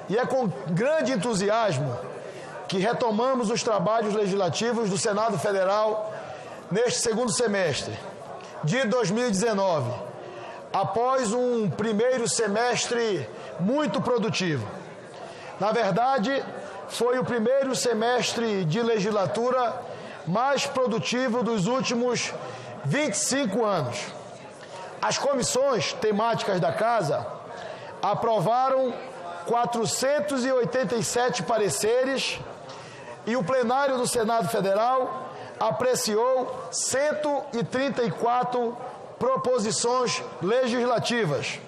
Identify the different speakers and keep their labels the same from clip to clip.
Speaker 1: E é com grande entusiasmo que retomamos os trabalhos legislativos do Senado Federal neste segundo semestre de 2019, após um primeiro semestre muito produtivo. Na verdade, foi o primeiro semestre de legislatura mais produtivo dos últimos 25 anos. As comissões temáticas da Casa aprovaram 487 pareceres e o plenário do Senado Federal apreciou 134 proposições legislativas.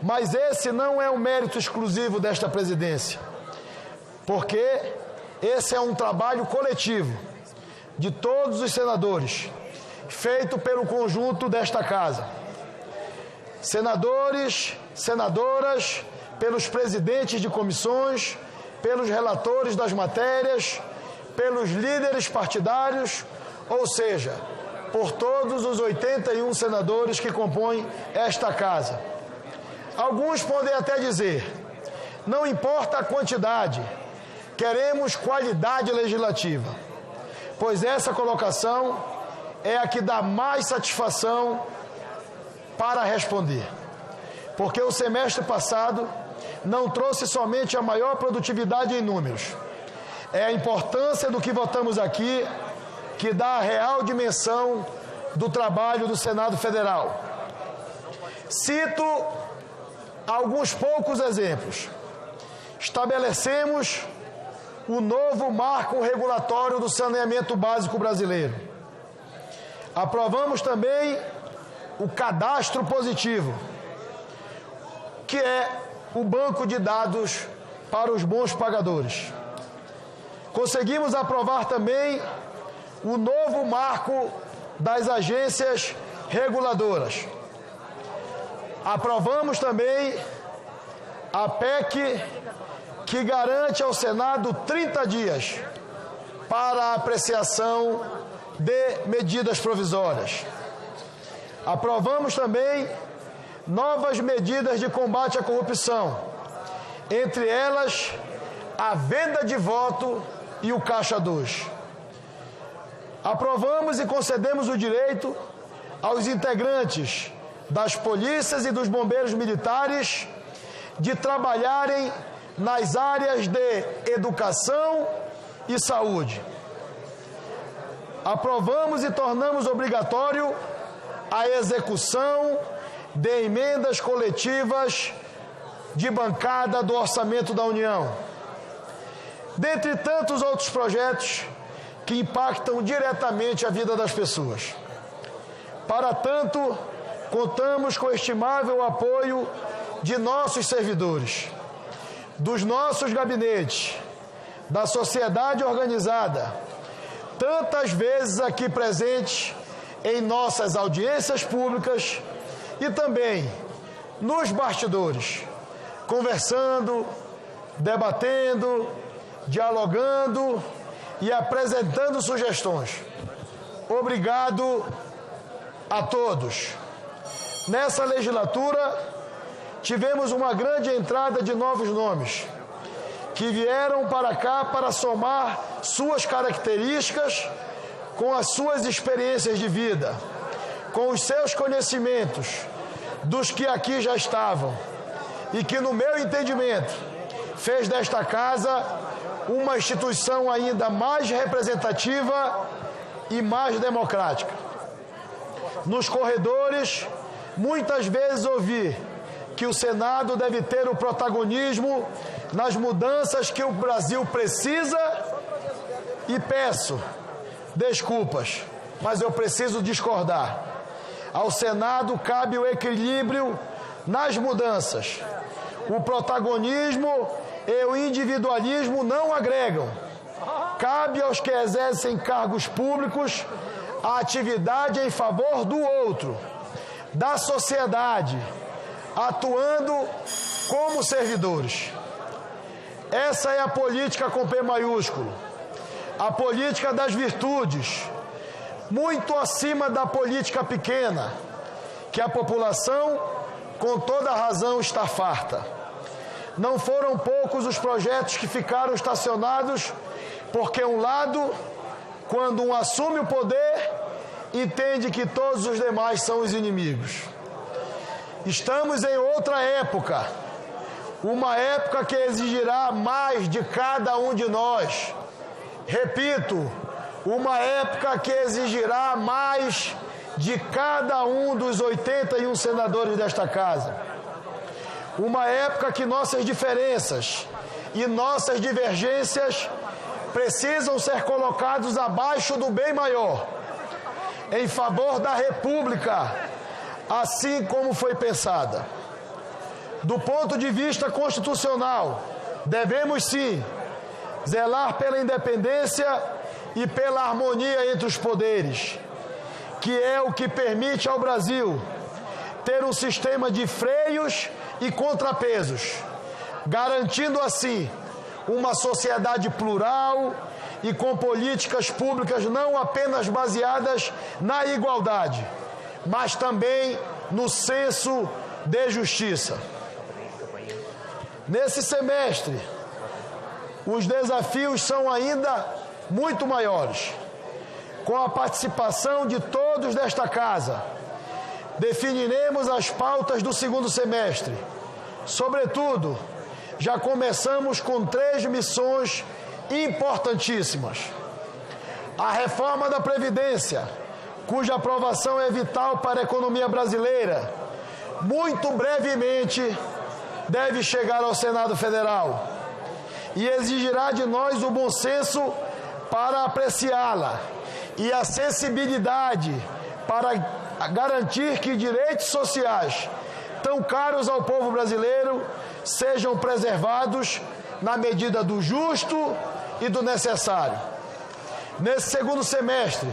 Speaker 1: Mas esse não é um mérito exclusivo desta presidência, porque esse é um trabalho coletivo de todos os senadores, feito pelo conjunto desta Casa. Senadores, senadoras, pelos presidentes de comissões, pelos relatores das matérias, pelos líderes partidários, ou seja, por todos os 81 senadores que compõem esta Casa. Alguns podem até dizer, não importa a quantidade, queremos qualidade legislativa, pois essa colocação é a que dá mais satisfação para responder. Porque o semestre passado não trouxe somente a maior produtividade em números. É a importância do que votamos aqui que dá a real dimensão do trabalho do Senado Federal. Cito alguns poucos exemplos. Estabelecemos o novo marco regulatório do saneamento básico brasileiro. Aprovamos também o cadastro positivo, que é o banco de dados para os bons pagadores. Conseguimos aprovar também o novo marco das agências reguladoras. Aprovamos também a PEC que garante ao Senado 30 dias para a apreciação de medidas provisórias. Aprovamos também novas medidas de combate à corrupção, entre elas a venda de voto e o Caixa 2. Aprovamos e concedemos o direito aos integrantes das polícias e dos bombeiros militares de trabalharem nas áreas de educação e saúde. Aprovamos e tornamos obrigatório a execução de emendas coletivas de bancada do Orçamento da União, dentre tantos outros projetos que impactam diretamente a vida das pessoas. Para tanto, contamos com o estimável apoio de nossos servidores, dos nossos gabinetes, da sociedade organizada, tantas vezes aqui presentes em nossas audiências públicas e também nos bastidores, conversando, debatendo, dialogando e apresentando sugestões. Obrigado a todos. Nessa legislatura, tivemos uma grande entrada de novos nomes, que vieram para cá para somar suas características com as suas experiências de vida, com os seus conhecimentos, dos que aqui já estavam, e que, no meu entendimento, fez desta Casa uma instituição ainda mais representativa e mais democrática. Nos corredores, muitas vezes ouvi que o Senado deve ter o protagonismo nas mudanças que o Brasil precisa e peço desculpas, mas eu preciso discordar. Ao Senado cabe o equilíbrio nas mudanças. O protagonismo e o individualismo não agregam. Cabe aos que exercem cargos públicos a atividade em favor do outro, da sociedade, atuando como servidores. Essa é a política com P maiúsculo, a política das virtudes, muito acima da política pequena, que a população, com toda razão, está farta. não foram poucos os projetos que ficaram estacionados, porque um lado, quando um assume o poder, entende que todos os demais são os inimigos. Estamos em outra época, uma época que exigirá mais de cada um de nós. Repito, uma época que exigirá mais de cada um dos 81 senadores desta casa. Uma época que nossas diferenças e nossas divergências precisam ser colocados abaixo do bem maior, em favor da República, assim como foi pensada. Do ponto de vista constitucional, devemos sim zelar pela independência e pela harmonia entre os poderes, que é o que permite ao Brasil ter um sistema de freios e contrapesos, garantindo assim uma sociedade plural e com políticas públicas não apenas baseadas na igualdade, mas também no senso de justiça. Nesse semestre, os desafios são ainda muito maiores. Com a participação de todos desta casa, definiremos as pautas do segundo semestre. Sobretudo, já começamos com 3 missões importantíssimas. A reforma da Previdência, cuja aprovação é vital para a economia brasileira, muito brevemente deve chegar ao Senado Federal e exigirá de nós o bom senso para apreciá-la e a sensibilidade para garantir que direitos sociais tão caros ao povo brasileiro sejam preservados na medida do justo e do necessário. Nesse segundo semestre,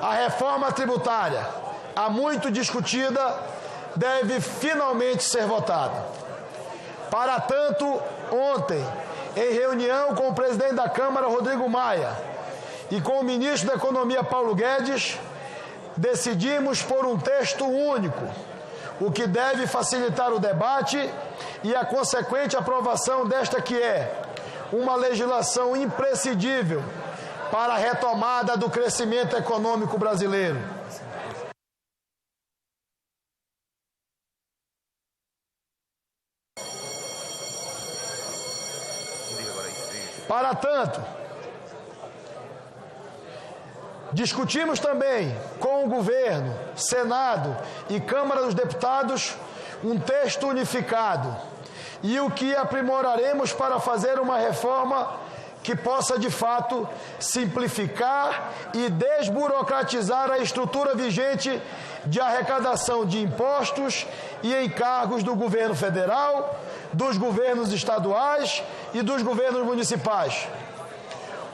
Speaker 1: a reforma tributária, há muito discutida, deve finalmente ser votada. Para tanto, ontem, em reunião com o presidente da Câmara, Rodrigo Maia, e com o ministro da Economia, Paulo Guedes, decidimos por um texto único, o que deve facilitar o debate e a consequente aprovação desta que é uma legislação imprescindível para a retomada do crescimento econômico brasileiro. Para tanto, discutimos também com o governo, Senado e Câmara dos Deputados um texto unificado e o que aprimoraremos para fazer uma reforma que possa de fato simplificar e desburocratizar a estrutura vigente de arrecadação de impostos e encargos do governo federal, dos governos estaduais e dos governos municipais.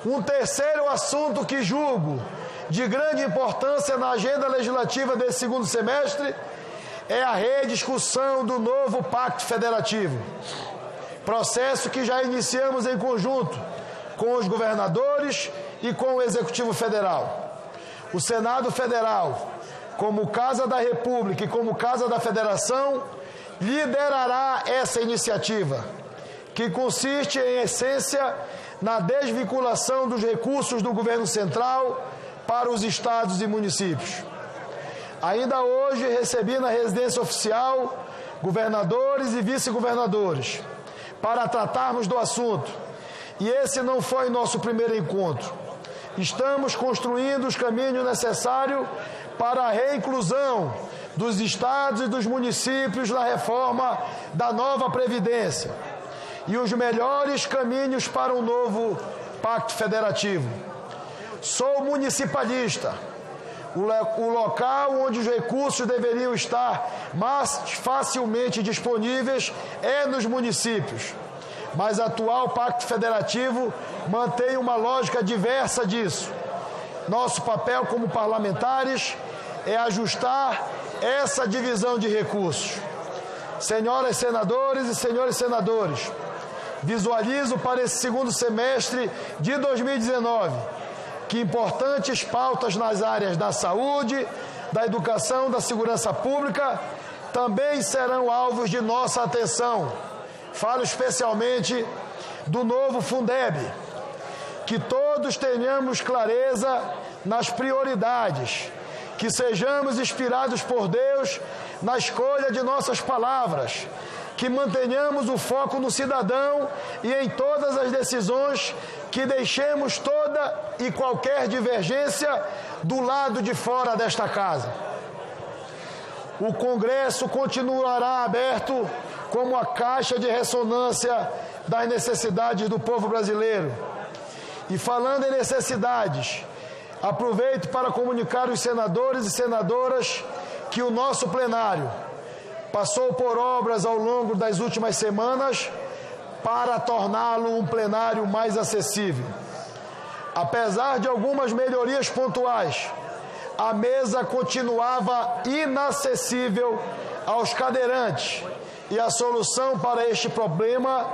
Speaker 1: Um terceiro assunto que julgo de grande importância na agenda legislativa desse segundo semestre é a rediscussão do novo Pacto Federativo, processo que já iniciamos em conjunto com os governadores e com o Executivo Federal. O Senado Federal, como Casa da República e como Casa da Federação, liderará essa iniciativa, que consiste, em essência, na desvinculação dos recursos do governo central para os estados e municípios. Ainda hoje recebi na residência oficial governadores e vice-governadores para tratarmos do assunto. E esse não foi nosso primeiro encontro. Estamos construindo os caminhos necessários para a reinclusão dos estados e dos municípios na reforma da nova Previdência e os melhores caminhos para um novo Pacto Federativo. Sou municipalista. O local onde os recursos deveriam estar mais facilmente disponíveis é nos municípios. Mas o atual Pacto Federativo mantém uma lógica diversa disso. Nosso papel como parlamentares é ajustar essa divisão de recursos. Senhoras senadores e senhores senadores, visualizo para esse segundo semestre de 2019 que importantes pautas nas áreas da saúde, da educação, da segurança pública também serão alvos de nossa atenção, Falo especialmente do novo Fundeb, que todos tenhamos clareza nas prioridades, que sejamos inspirados por Deus na escolha de nossas palavras, que mantenhamos o foco no cidadão e em todas as decisões, que deixemos toda e qualquer divergência do lado de fora desta casa. O Congresso continuará aberto como a caixa de ressonância das necessidades do povo brasileiro. E falando em necessidades, aproveito para comunicar aos senadores e senadoras que o nosso plenário passou por obras ao longo das últimas semanas para torná-lo um plenário mais acessível. Apesar de algumas melhorias pontuais, a mesa continuava inacessível aos cadeirantes e a solução para este problema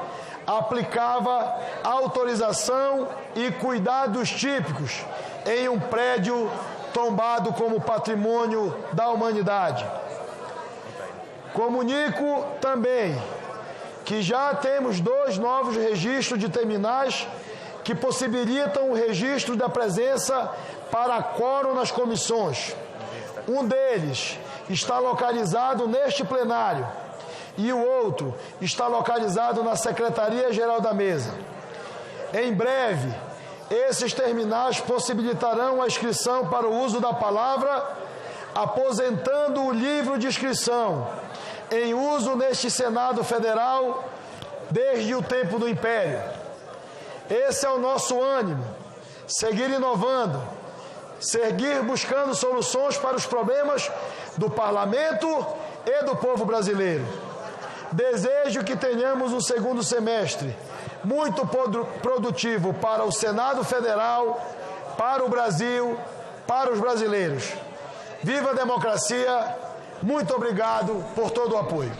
Speaker 1: aplicava autorização e cuidados típicos em um prédio tombado como patrimônio da humanidade. Comunico também que já temos 2 novos registros de terminais que possibilitam o registro da presença para quórum nas comissões. Um deles está localizado neste plenário e o outro está localizado na Secretaria-Geral da Mesa. Em breve, esses terminais possibilitarão a inscrição para o uso da palavra, aposentando o livro de inscrição em uso neste Senado Federal desde o tempo do Império. Esse é o nosso ânimo, seguir inovando, seguir buscando soluções para os problemas do Parlamento e do povo brasileiro. Desejo que tenhamos um segundo semestre muito produtivo para o Senado Federal, para o Brasil, para os brasileiros. Viva a democracia! Muito obrigado por todo o apoio.